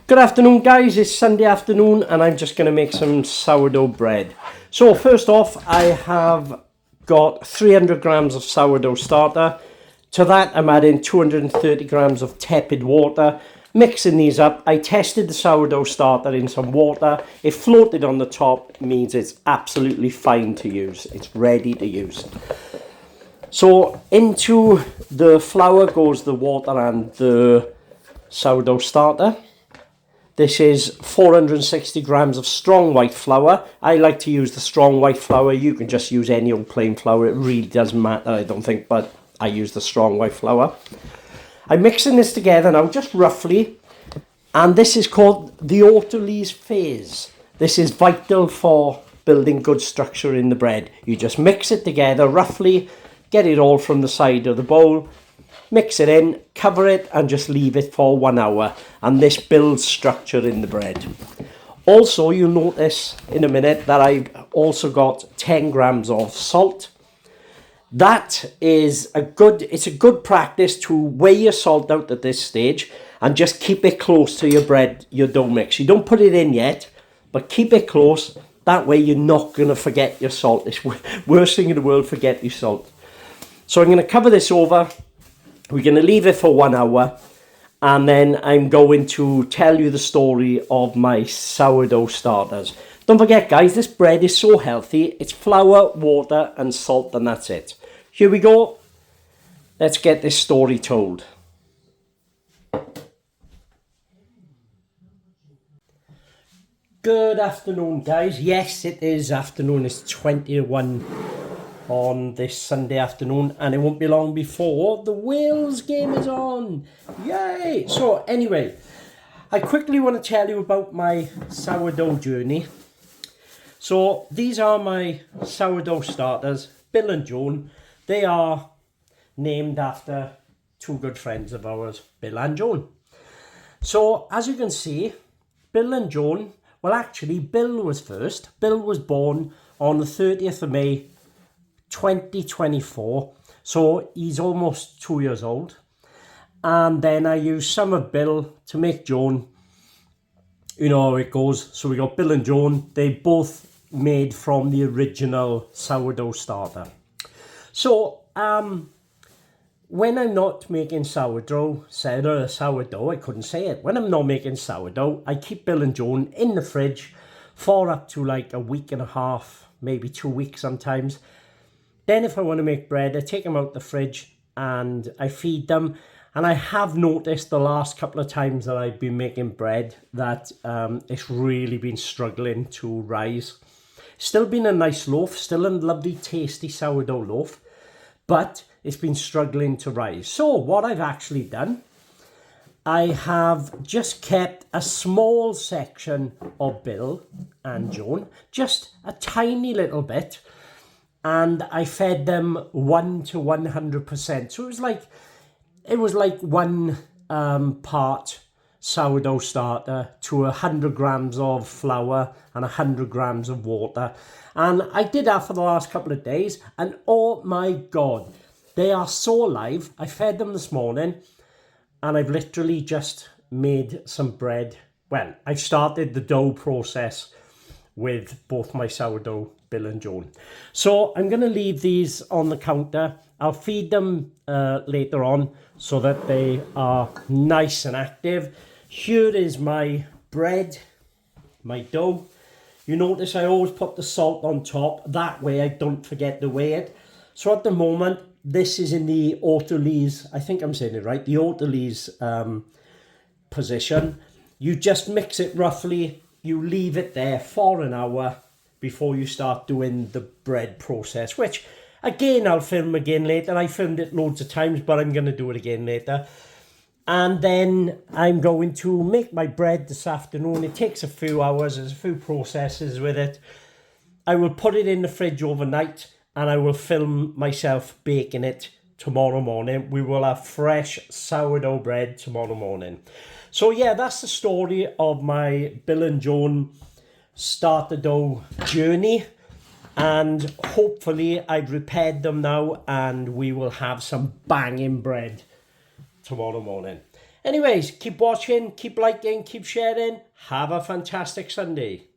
Good afternoon guys, it's Sunday afternoon and I'm just going to make some sourdough bread. So first off, I have got 300 grams of sourdough starter. To that I'm adding 230 grams of tepid water. Mixing these up, I tested the sourdough starter in some water. It floated on the top, means it's absolutely fine to use. It's ready to use. So into the flour goes the water and the sourdough starter. This is 460 grams of strong white flour. I like to use the strong white flour. You can just use any old plain flour. It really doesn't matter, I don't think, but I use the strong white flour. I'm mixing this together now, just roughly, and this is called the Autolyse phase. This is vital for building good structure in the bread. You just mix it together roughly, get it all from the side of the bowl, mix it in, cover it and just leave it for 1 hour, and this builds structure in the bread. Also, you'll notice in a minute that I've also got 10 grams of salt. That is it's a good practice to weigh your salt out at this stage and just keep it close to your dough mix. You don't put it in yet, but keep it close. That way you're not going to forget your salt. It's worst thing in the world, forget your salt. So I'm going to cover this over. We're going to leave it for 1 hour, and then I'm going to tell you the story of my sourdough starters. Don't forget guys, this bread is so healthy. It's flour, water and salt, and that's it. Here we go. Let's get this story told. Good afternoon guys. Yes, it is afternoon. It's 21 on this Sunday afternoon, and it won't be long before the Wales game is on. Yay! So anyway, I quickly want to tell you about my sourdough journey. So these are my sourdough starters, Bill and Joan. They are named after two good friends of ours, Bill and Joan. So as you can see, Bill and Joan, well actually Bill was first. Bill was born on the 30th of May 2024, so he's almost 2 years old. And then I used some of Bill to make Joan. You know how it goes. So we got Bill and Joan. They both made from the original sourdough starter. So when I'm not making sourdough, I couldn't say it. When I'm not making sourdough, I keep Bill and Joan in the fridge for up to like a week and a half, maybe 2 weeks sometimes. Then if I want to make bread, I take them out the fridge and I feed them. And I have noticed the last couple of times that I've been making bread that it's really been struggling to rise. Still been a nice loaf, still a lovely tasty sourdough loaf, but it's been struggling to rise. So what I've actually done, I have just kept a small section of Bill and Joan, just a tiny little bit, and I fed them 1 to 100%. So it was like 1 part sourdough starter to 100 grams of flour and 100 grams of water. And I did that for the last couple of days, and oh my God, they are so alive. I fed them this morning and I've literally just made some bread. Well, I've started the dough process with both my sourdough, Bill and Joan. So I'm going to leave these on the counter. I'll feed them later on so that they are nice and active. Here is my bread, my dough. You notice I always put the salt on top. That way I don't forget to weigh it. So at the moment, this is in the Autolyse, I think I'm saying it right, the Autolyse position. You just mix it roughly. You leave it there for an hour before you start doing the bread process, which again I'll film again later. I filmed it loads of times, but I'm going to do it again later. And then I'm going to make my bread this afternoon. It takes a few hours, there's a few processes with it. I will put it in the fridge overnight and I will film myself baking it tomorrow morning. We will have fresh sourdough bread tomorrow morning. So yeah, that's the story of my Bill and Joan starter dough journey, and hopefully I've repaired them now and we will have some banging bread tomorrow morning. Anyways, keep watching, keep liking, keep sharing. Have a fantastic Sunday.